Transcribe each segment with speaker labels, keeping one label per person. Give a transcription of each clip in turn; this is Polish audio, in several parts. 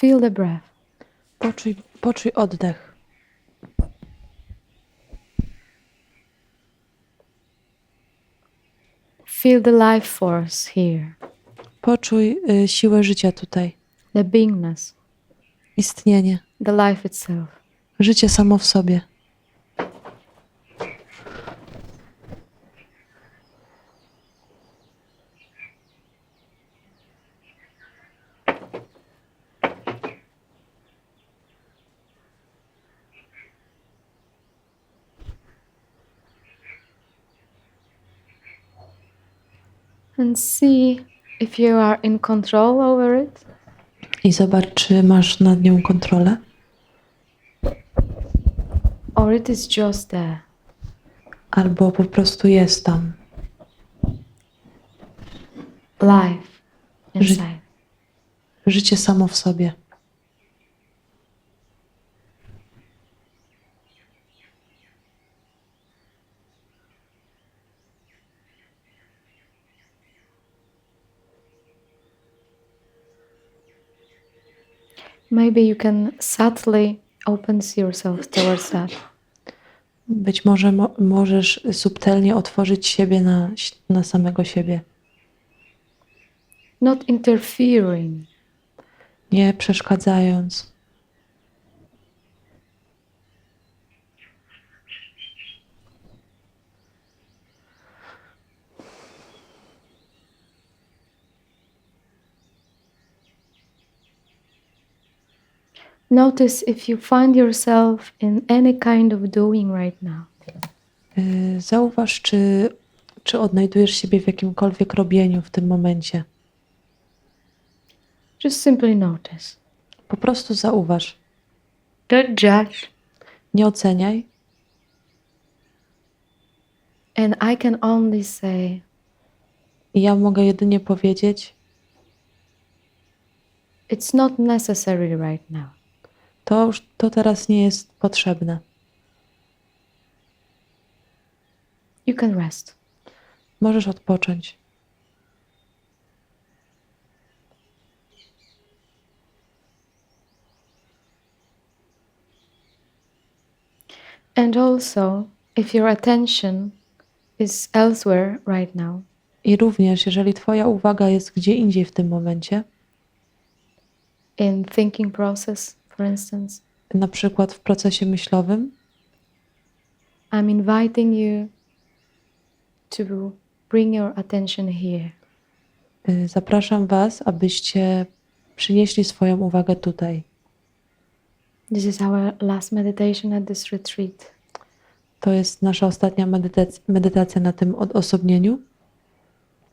Speaker 1: Feel the breath.
Speaker 2: Poczuj oddech.
Speaker 1: Feel the life force here.
Speaker 2: Poczuj siłę życia tutaj.
Speaker 1: The beingness.
Speaker 2: Istnienie.
Speaker 1: The life itself.
Speaker 2: Życie samo w sobie.
Speaker 1: And see if you are in control over it.
Speaker 2: I zobacz, czy masz nad nią kontrolę.
Speaker 1: Or it is just there.
Speaker 2: Albo po prostu jest tam.
Speaker 1: Life inside.
Speaker 2: Życie samo w sobie.
Speaker 1: Maybe you can subtly open yourself towards that.
Speaker 2: Być może możesz subtelnie otworzyć siebie na samego siebie.
Speaker 1: Not interfering.
Speaker 2: Nie przeszkadzając.
Speaker 1: Notice if you find yourself in any kind of doing right now.
Speaker 2: Zauważ, czy odnajdujesz siebie w jakimkolwiek robieniu w tym momencie.
Speaker 1: Just simply notice.
Speaker 2: Po prostu zauważ.
Speaker 1: Don't judge.
Speaker 2: Nie oceniaj.
Speaker 1: And I can only say,
Speaker 2: I ja mogę jedynie powiedzieć,
Speaker 1: it's not necessary right now.
Speaker 2: to teraz nie jest potrzebne.
Speaker 1: You can rest.
Speaker 2: Możesz odpocząć.
Speaker 1: And also, if your attention is elsewhere right now,
Speaker 2: I również, jeżeli twoja uwaga jest gdzie indziej w tym momencie,
Speaker 1: in thinking process, for instance,
Speaker 2: na przykład w procesie myślowym,
Speaker 1: I'm inviting you to bring your attention here.
Speaker 2: zapraszam was, abyście przynieśli swoją uwagę tutaj.
Speaker 1: This is our last meditation at this retreat.
Speaker 2: To jest nasza ostatnia medytacja na tym odosobnieniu.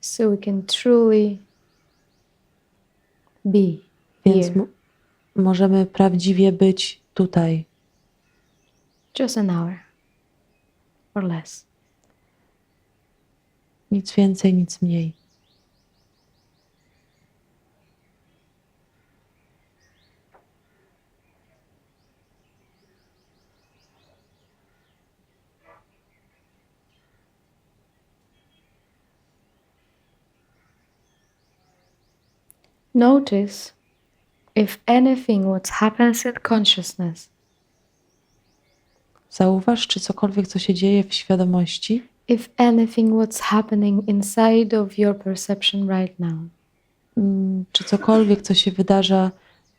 Speaker 1: So we can truly be
Speaker 2: Więc
Speaker 1: here.
Speaker 2: możemy prawdziwie być tutaj.
Speaker 1: Just an hour or less.
Speaker 2: Nic więcej, nic mniej.
Speaker 1: Notice if anything what happens in consciousness
Speaker 2: Zauważ, czy cokolwiek, co się dzieje w świadomości,
Speaker 1: if anything what's happening inside of your perception right now
Speaker 2: czy cokolwiek, co się wydarza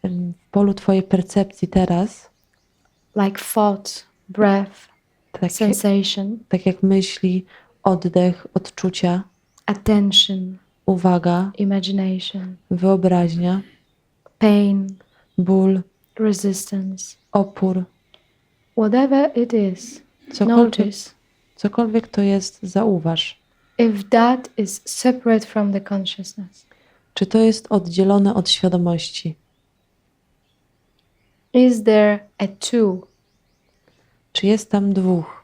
Speaker 2: w polu twojej percepcji teraz,
Speaker 1: like thought, breath,
Speaker 2: tak
Speaker 1: sensation,
Speaker 2: tak jak myśli, oddech, odczucia,
Speaker 1: attention,
Speaker 2: uwaga,
Speaker 1: imagination,
Speaker 2: wyobraźnia,
Speaker 1: pain,
Speaker 2: ból,
Speaker 1: resistance,
Speaker 2: opór,
Speaker 1: whatever it is, notice
Speaker 2: cokolwiek to jest, zauważ.
Speaker 1: if that is separate from the consciousness.
Speaker 2: Czy to jest oddzielone od świadomości?
Speaker 1: Is there a two?
Speaker 2: Czy jest tam dwóch?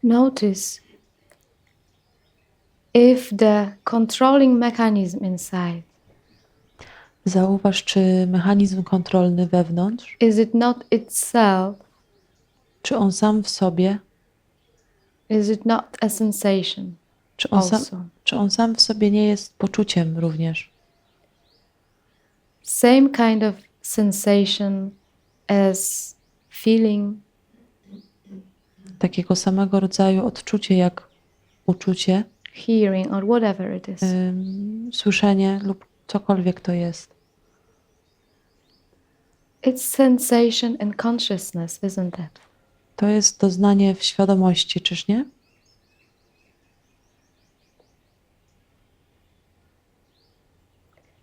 Speaker 1: Notice if the controlling mechanism inside
Speaker 2: Zauważ, czy mechanizm kontrolny wewnątrz,
Speaker 1: is it not itself,
Speaker 2: czy on sam w sobie,
Speaker 1: is it not a sensation also?
Speaker 2: czy on sam w sobie nie jest poczuciem również.
Speaker 1: Same kind of sensation as feeling,
Speaker 2: Takiego samego rodzaju odczucie jak uczucie,
Speaker 1: hearing, or whatever it is.
Speaker 2: słyszenie lub cokolwiek to jest.
Speaker 1: It's sensation and consciousness, isn't it?
Speaker 2: To jest doznanie w świadomości, czyż nie?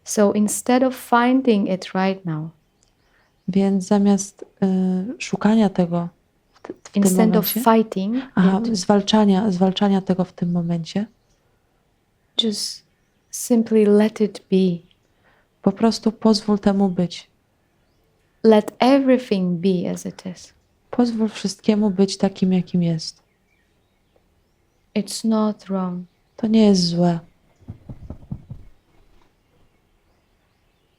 Speaker 1: So instead of finding it right now,
Speaker 2: Więc zamiast szukania tego w tym
Speaker 1: instead of
Speaker 2: momencie,
Speaker 1: fighting it,
Speaker 2: zwalczania tego w tym momencie,
Speaker 1: just simply let it be.
Speaker 2: po prostu pozwól temu być.
Speaker 1: Let everything be as it is.
Speaker 2: Pozwól wszystkiemu być takim, jakim jest.
Speaker 1: It's not wrong.
Speaker 2: To nie jest złe.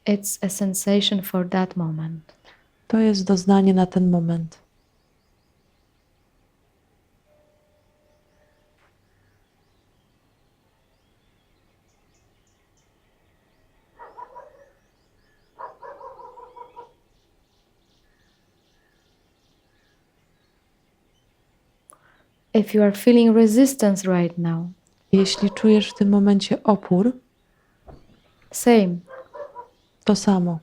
Speaker 1: It's a sensation for that moment.
Speaker 2: To jest doznanie na ten moment.
Speaker 1: If you are feeling resistance right now,
Speaker 2: Jeśli czujesz w tym momencie opór,
Speaker 1: same.
Speaker 2: to samo.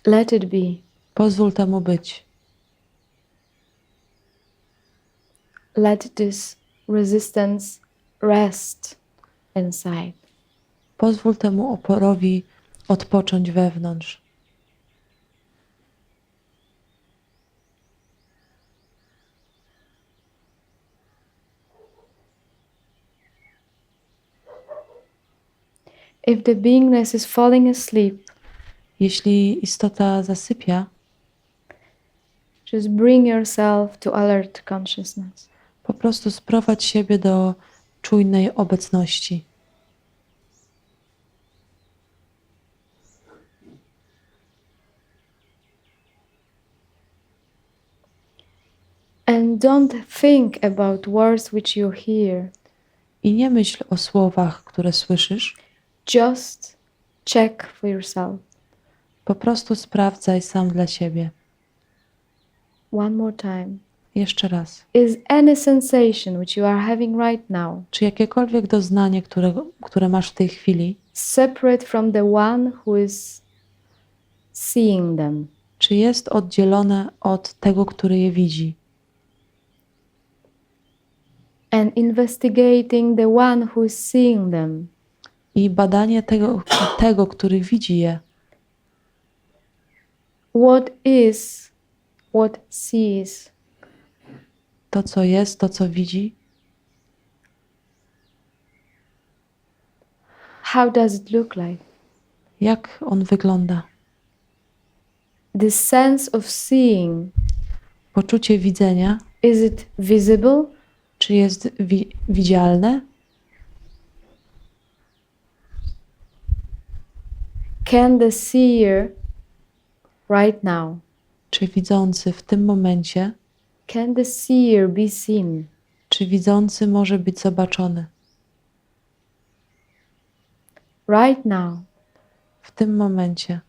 Speaker 1: Let it be.
Speaker 2: Pozwól temu być.
Speaker 1: Let this resistance rest inside.
Speaker 2: Pozwól temu oporowi odpocząć wewnątrz.
Speaker 1: If the beingness is falling asleep,
Speaker 2: Jeśli istota zasypia,
Speaker 1: just bring yourself to alert consciousness.
Speaker 2: po prostu sprowadź siebie do czujnej obecności.
Speaker 1: And don't think about words which you hear.
Speaker 2: I nie myśl o słowach, które słyszysz.
Speaker 1: Just check for yourself.
Speaker 2: Po prostu sprawdzaj sam dla siebie.
Speaker 1: One more time.
Speaker 2: Jeszcze raz.
Speaker 1: Is any sensation which you are having right now
Speaker 2: Czy jakiekolwiek doznanie, które masz w tej chwili,
Speaker 1: separate from the one who is seeing them?
Speaker 2: czy jest oddzielone od tego, który je widzi?
Speaker 1: And investigating the one who is seeing them.
Speaker 2: I badanie tego, który widzi je.
Speaker 1: What is, what sees?
Speaker 2: To, co jest, to, co widzi.
Speaker 1: How does it look like?
Speaker 2: Jak on wygląda?
Speaker 1: The sense of seeing,
Speaker 2: Poczucie widzenia,
Speaker 1: is it visible?
Speaker 2: czy jest widzialne?
Speaker 1: Can the seer right now,
Speaker 2: Czy widzący w tym momencie,
Speaker 1: can the seer be seen?
Speaker 2: czy widzący może być zobaczony?
Speaker 1: Right now,
Speaker 2: W tym momencie.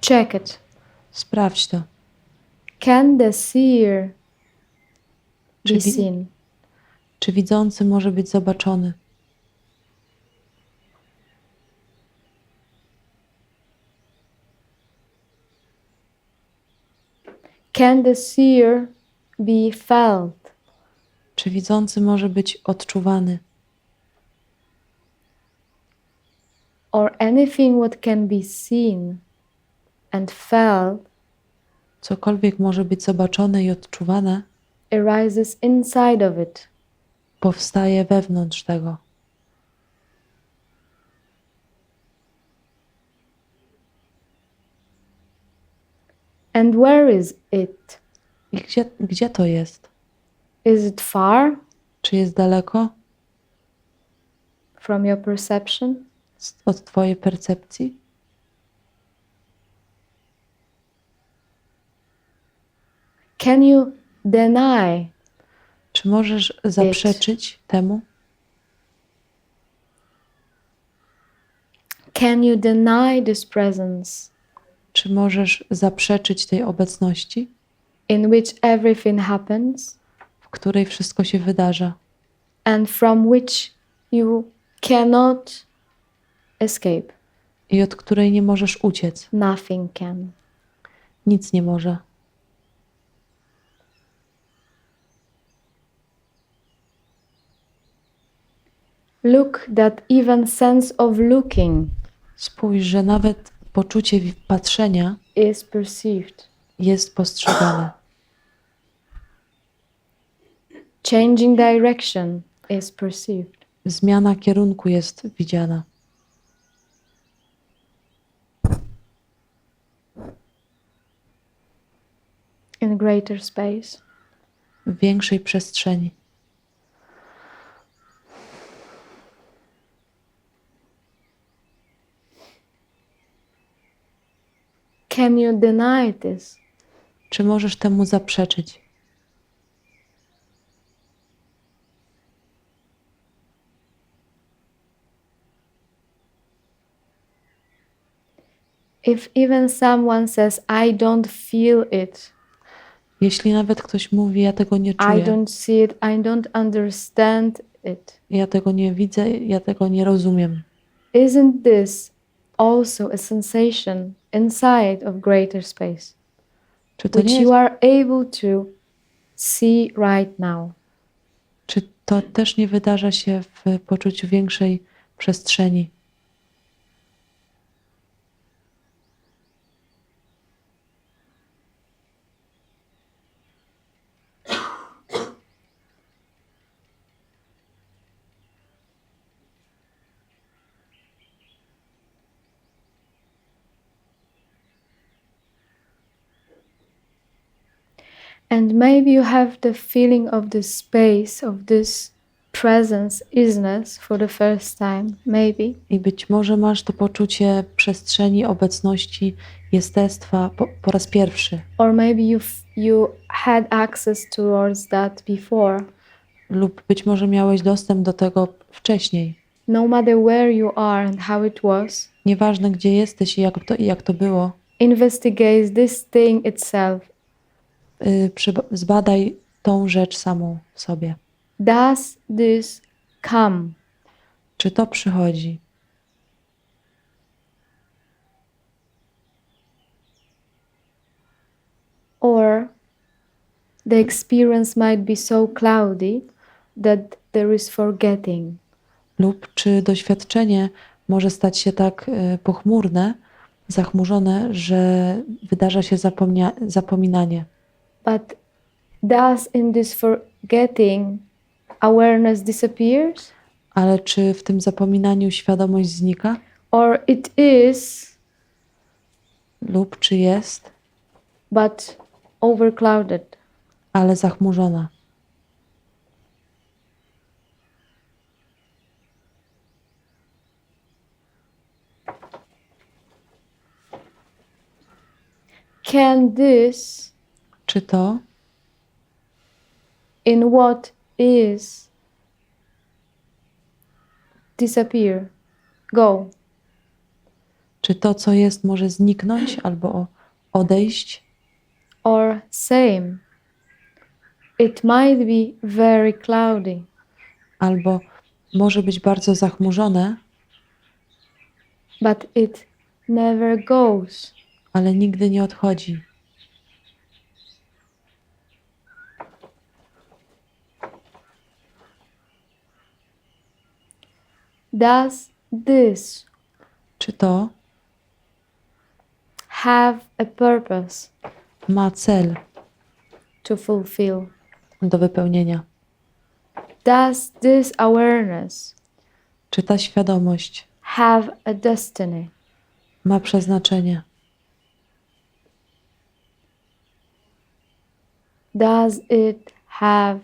Speaker 1: check it.
Speaker 2: Sprawdź to.
Speaker 1: Can the seer
Speaker 2: Czy,
Speaker 1: be seen?
Speaker 2: czy widzący może być zobaczony?
Speaker 1: Can the seer be felt?
Speaker 2: Czy widzący może być odczuwany?
Speaker 1: Or anything what can be seen and felt
Speaker 2: Cokolwiek może być zobaczone i odczuwane,
Speaker 1: arises inside of it.
Speaker 2: powstaje wewnątrz tego.
Speaker 1: And where is it?
Speaker 2: I gdzie to jest?
Speaker 1: Is it far
Speaker 2: Czy jest daleko
Speaker 1: from your perception?
Speaker 2: od twojej percepcji?
Speaker 1: Can you deny?
Speaker 2: Czy możesz zaprzeczyć temu?
Speaker 1: Can you deny this presence
Speaker 2: Czy możesz zaprzeczyć tej obecności,
Speaker 1: in which everything happens
Speaker 2: w której wszystko się wydarza
Speaker 1: and from which you cannot escape?
Speaker 2: i od której nie możesz uciec?
Speaker 1: Nothing can.
Speaker 2: Nic nie może.
Speaker 1: Look that even sense of looking
Speaker 2: Spójrz, że nawet poczucie patrzenia
Speaker 1: is perceived.
Speaker 2: jest postrzegane.
Speaker 1: Changing direction is perceived.
Speaker 2: Zmiana kierunku jest widziana.
Speaker 1: In greater space.
Speaker 2: W większej przestrzeni.
Speaker 1: Can you deny this?
Speaker 2: Czy możesz temu zaprzeczyć?
Speaker 1: If even someone says, I don't feel it,
Speaker 2: Jeśli nawet ktoś mówi, ja tego nie
Speaker 1: I
Speaker 2: czuję,
Speaker 1: don't see it, I don't understand it,
Speaker 2: ja tego nie widzę, ja tego nie rozumiem.
Speaker 1: isn't this also a sensation inside of greater space,
Speaker 2: Czy to nie
Speaker 1: which
Speaker 2: jest,
Speaker 1: you are able to see right now?
Speaker 2: czy to też nie wydarza się w poczuciu większej przestrzeni?
Speaker 1: And maybe you have the feeling of the space, of this presence, isness for the first time, maybe.
Speaker 2: I być może masz to poczucie przestrzeni, obecności, jestestwa po raz pierwszy.
Speaker 1: Or maybe you had access towards that before.
Speaker 2: Lub być może miałeś dostęp do tego wcześniej.
Speaker 1: No matter where you are and how it was,
Speaker 2: Nieważne gdzie jesteś i jak to było,
Speaker 1: investigate this thing itself.
Speaker 2: zbadaj tą rzecz samą w sobie.
Speaker 1: Does this come?
Speaker 2: Czy to przychodzi?
Speaker 1: Or the experience might be so cloudy that there is forgetting.
Speaker 2: Lub czy doświadczenie może stać się tak pochmurne, zachmurzone, że wydarza się zapominanie.
Speaker 1: But does in this forgetting awareness disappears?
Speaker 2: Ale czy w tym zapominaniu świadomość znika?
Speaker 1: Or it is,
Speaker 2: Lub czy jest,
Speaker 1: but overclouded?
Speaker 2: ale zachmurzona?
Speaker 1: Can this,
Speaker 2: Czy to,
Speaker 1: in what is, disappear? Go.
Speaker 2: czy to, co jest, może zniknąć albo odejść?
Speaker 1: Or same. It might be very cloudy,
Speaker 2: Albo może być bardzo zachmurzone,
Speaker 1: but it never goes.
Speaker 2: ale nigdy nie odchodzi.
Speaker 1: Does this
Speaker 2: Czy to
Speaker 1: have a purpose
Speaker 2: ma cel
Speaker 1: to fulfill?
Speaker 2: do wypełnienia?
Speaker 1: Does this awareness
Speaker 2: Czy ta świadomość
Speaker 1: have a destiny?
Speaker 2: ma przeznaczenie?
Speaker 1: Does it have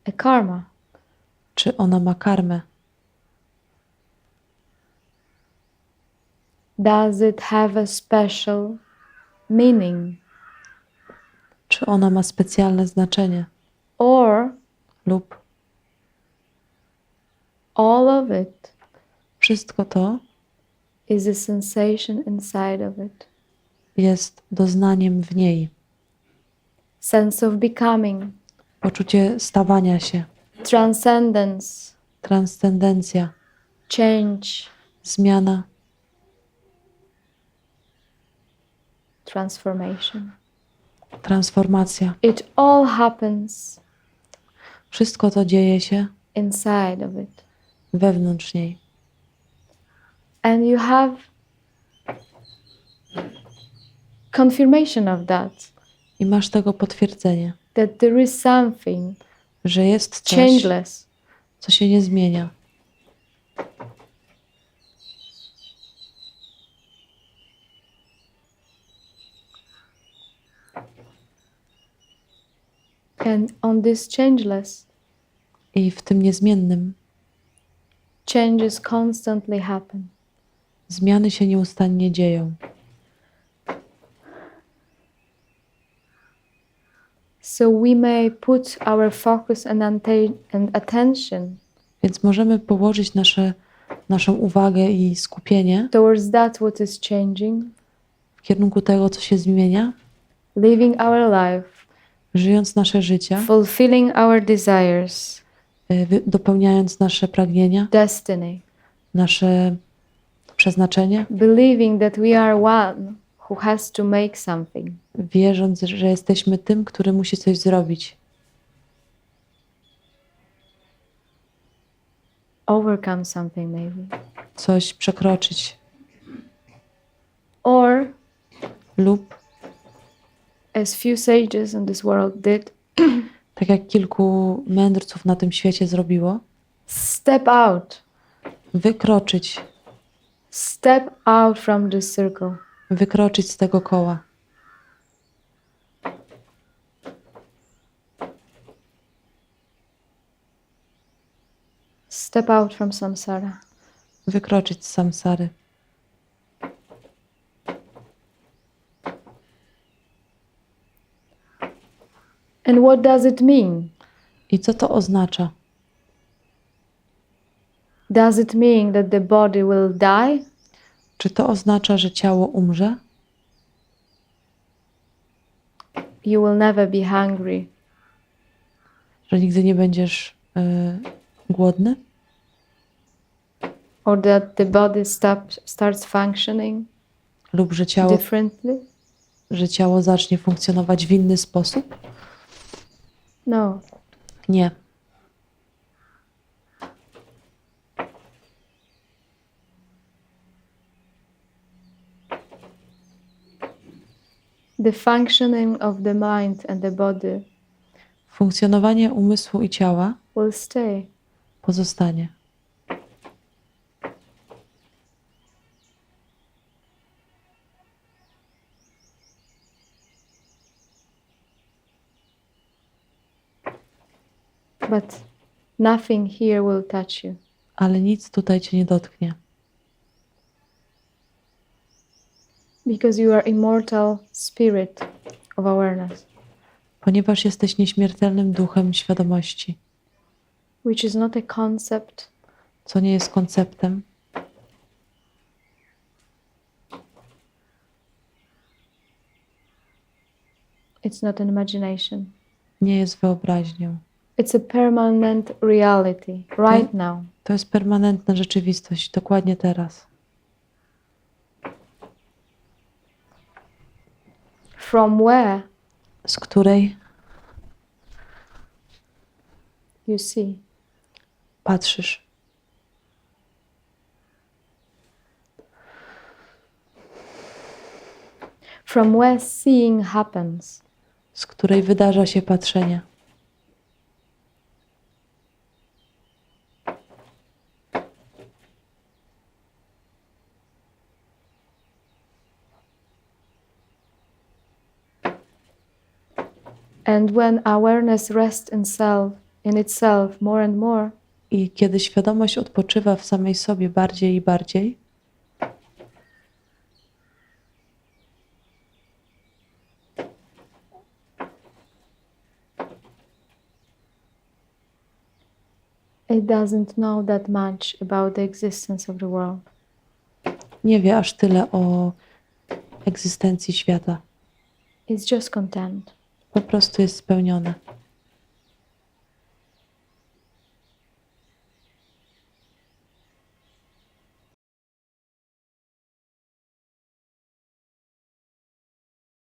Speaker 1: a karma?
Speaker 2: Czy ona ma karmę?
Speaker 1: Does it have a special meaning?
Speaker 2: Czy ona ma specjalne znaczenie?
Speaker 1: Or
Speaker 2: Lub
Speaker 1: all of it
Speaker 2: wszystko to
Speaker 1: is a sensation inside of it?
Speaker 2: jest doznaniem w niej.
Speaker 1: Sense of becoming,
Speaker 2: Poczucie stawania się,
Speaker 1: transcendence,
Speaker 2: transcendencja,
Speaker 1: change,
Speaker 2: zmiana,
Speaker 1: transformation.
Speaker 2: transformacja.
Speaker 1: It all happens
Speaker 2: Wszystko to dzieje się
Speaker 1: inside of it.
Speaker 2: wewnątrz niej.
Speaker 1: And you have confirmation of that,
Speaker 2: I masz tego potwierdzenie,
Speaker 1: that there is something
Speaker 2: że jest coś,
Speaker 1: changeless,
Speaker 2: co się nie zmienia.
Speaker 1: and on this changeless,
Speaker 2: I w tym niezmiennym
Speaker 1: changes constantly happen.
Speaker 2: zmiany się nieustannie dzieją.
Speaker 1: So we may put our focus and attention
Speaker 2: Więc możemy położyć naszą uwagę i skupienie
Speaker 1: towards that what is changing,
Speaker 2: w kierunku tego, co się zmienia,
Speaker 1: living our life,
Speaker 2: żyjąc nasze życie,
Speaker 1: fulfilling our desires,
Speaker 2: dopełniając nasze pragnienia,
Speaker 1: destiny,
Speaker 2: nasze przeznaczenie,
Speaker 1: believing that we are one who has to make something.
Speaker 2: wierząc, że jesteśmy tym, który musi coś zrobić,
Speaker 1: Overcome something maybe.
Speaker 2: coś przekroczyć
Speaker 1: Or,
Speaker 2: lub,
Speaker 1: as few sages in this world did,
Speaker 2: tak jak kilku mędrców na tym świecie zrobiło,
Speaker 1: step out.
Speaker 2: wykroczyć,
Speaker 1: Step out from this circle.
Speaker 2: wykroczyć z tego koła,
Speaker 1: Step out from samsara.
Speaker 2: wykroczyć z samsary.
Speaker 1: And what does it mean?
Speaker 2: I co to oznacza?
Speaker 1: Does it mean that the body will die?
Speaker 2: Czy to oznacza, że ciało umrze?
Speaker 1: You will never be hungry.
Speaker 2: Że nigdy nie będziesz głodny?
Speaker 1: Or that the body starts functioning
Speaker 2: Lub
Speaker 1: differently?
Speaker 2: że ciało zacznie funkcjonować w inny sposób?
Speaker 1: No.
Speaker 2: Nie.
Speaker 1: The functioning of the mind and the body
Speaker 2: Funkcjonowanie umysłu i ciała
Speaker 1: will stay.
Speaker 2: pozostanie.
Speaker 1: But nothing here will touch you.
Speaker 2: Ale nic tutaj cię nie dotknie.
Speaker 1: Because you are immortal spirit of awareness,
Speaker 2: Ponieważ jesteś nieśmiertelnym duchem świadomości,
Speaker 1: which is not a concept,
Speaker 2: co nie jest konceptem,
Speaker 1: it's not an imagination.
Speaker 2: nie jest wyobraźnią.
Speaker 1: It's a permanent reality right now.
Speaker 2: To jest permanentna rzeczywistość, dokładnie teraz.
Speaker 1: From where
Speaker 2: Z której
Speaker 1: you see.
Speaker 2: patrzysz.
Speaker 1: From where seeing happens.
Speaker 2: Z której wydarza się patrzenie.
Speaker 1: And when awareness rests in itself more and more,
Speaker 2: I kiedy świadomość odpoczywa w samej sobie bardziej i bardziej,
Speaker 1: it doesn't know that much about the existence of the world.
Speaker 2: nie wie aż tyle o egzystencji świata.
Speaker 1: It's just content.
Speaker 2: Po prostu jest spełnione.